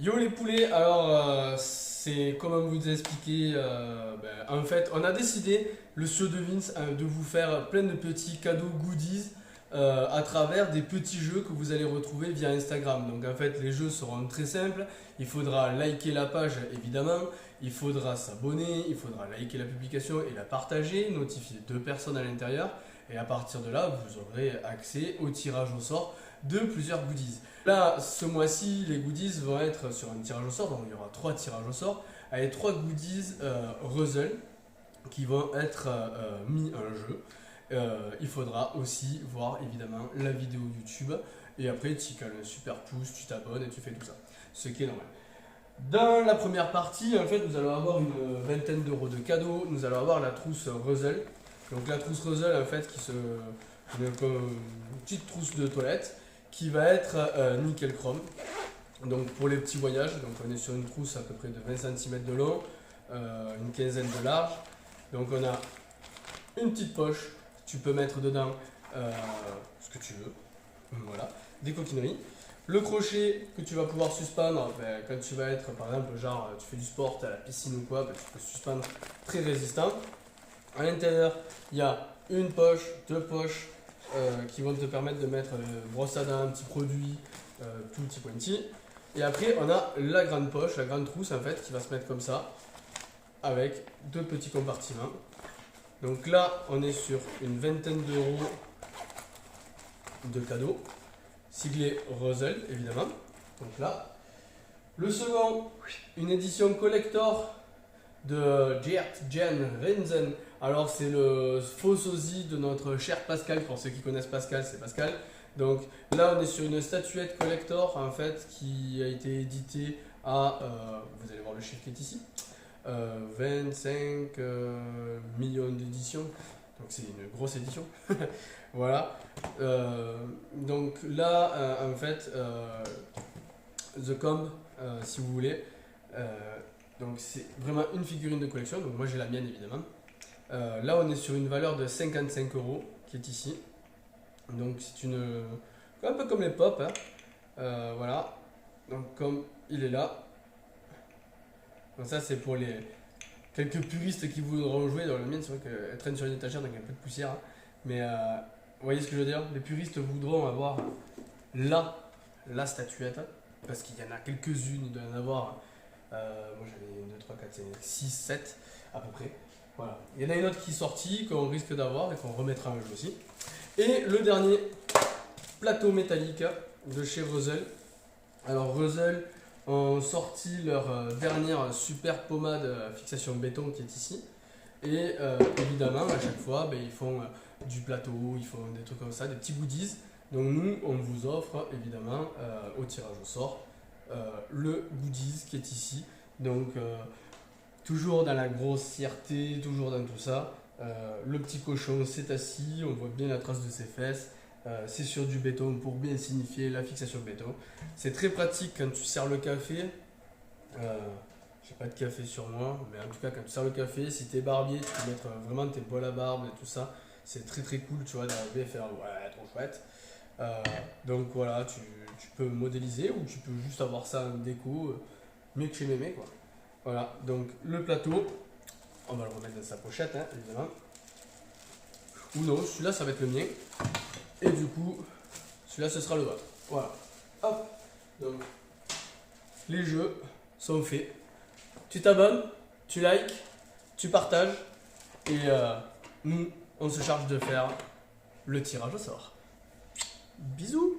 Yo les poulets, alors c'est comme on vous a expliqué, en fait on a décidé, le show de Vince, de vous faire plein de petits cadeaux goodies à travers des petits jeux que vous allez retrouver via Instagram. Donc en fait les jeux seront très simples, il faudra liker la page évidemment, il faudra s'abonner, il faudra liker la publication et la partager, notifier deux personnes à l'intérieur et à partir de là vous aurez accès au tirage au sort de plusieurs goodies. Là, ce mois-ci, les goodies vont être sur un tirage au sort, donc il y aura 3 tirages au sort, avec 3 goodies Ruzzle qui vont être mis en jeu. Il faudra aussi voir évidemment la vidéo YouTube et après tu cales un super pouce, tu t'abonnes et tu fais tout ça, ce qui est normal. Dans la première partie, en fait, nous allons avoir une vingtaine d'euros de cadeaux. Nous allons avoir la trousse Ruzzle. Donc la trousse Ruzzle, en fait, comme une petite trousse de toilette qui va être nickel chrome. Donc pour les petits voyages, donc on est sur une trousse à peu près de 20 cm de long, une quinzaine de large. Donc on a une petite poche, tu peux mettre dedans ce que tu veux, voilà, des coquineries. Le crochet que tu vas pouvoir suspendre quand tu vas être, par exemple, genre tu fais du sport, à la piscine ou quoi, tu peux suspendre, très résistant. À l'intérieur, il y a une poche, deux poches qui vont te permettre de mettre brosse à dents, un petit produit, tout petit pointy. Et après, on a la grande poche, la grande trousse en fait, qui va se mettre comme ça, avec deux petits compartiments. Donc là, on est sur une vingtaine d'euros de cadeaux, siglé Ruzzle évidemment. Donc là, le second, une édition collector de Gert Jen Renzen. Alors c'est le faux sosie de notre cher Pascal, pour ceux qui connaissent Pascal, c'est Pascal. Donc là on est sur une statuette collector en fait qui a été éditée à, vous allez voir le chiffre qui est ici, 25 millions d'éditions. Donc c'est une grosse édition. Voilà. Donc là en fait The Comb, si vous voulez. Donc c'est vraiment une figurine de collection, donc moi j'ai la mienne évidemment. Là on est sur une valeur de 55 euros qui est ici. Donc c'est un peu comme les pop, hein. Voilà. Donc comme il est là. Donc ça c'est pour les quelques puristes qui voudront jouer. Dans le mien c'est vrai qu'elle traîne sur une étagère donc il y a un peu de poussière, hein. Mais vous voyez ce que je veux dire? Les puristes voudront avoir la statuette, hein, parce qu'il y en a quelques-unes, il doit y en avoir. Moi j'en ai 1, 2, 3, 4, 5, 6, 7 à peu près. Voilà. Il y en a une autre qui est sortie, qu'on risque d'avoir et qu'on remettra en jeu aussi. Et le dernier plateau métallique de chez Ruzzle. Alors Ruzzle ont sorti leur dernière super pommade fixation béton qui est ici. Et évidemment à chaque fois ils font du plateau, ils font des trucs comme ça, des petits goodies. Donc nous on vous offre évidemment au tirage au sort le goodies qui est ici. Donc toujours dans la grossièreté, toujours dans tout ça. Le petit cochon s'est assis, on voit bien la trace de ses fesses. C'est sur du béton pour bien signifier la fixation béton. C'est très pratique quand tu sers le café. J'ai pas de café sur moi, mais en tout cas quand tu sers le café, si t'es barbier, tu peux mettre vraiment tes poils à barbe et tout ça. C'est très très cool, tu vois, d'arriver à faire ouais, trop chouette. Donc voilà, tu peux modéliser ou tu peux juste avoir ça en déco, mieux que chez Mémé quoi. Voilà, donc le plateau, on va le remettre dans sa pochette, hein, évidemment. Ou non, celui-là ça va être le mien. Et du coup, celui-là ce sera le vôtre. Voilà. Hop. Donc, les jeux sont faits. Tu t'abonnes, tu likes, tu partages. Et nous, on se charge de faire le tirage au sort. Bisous.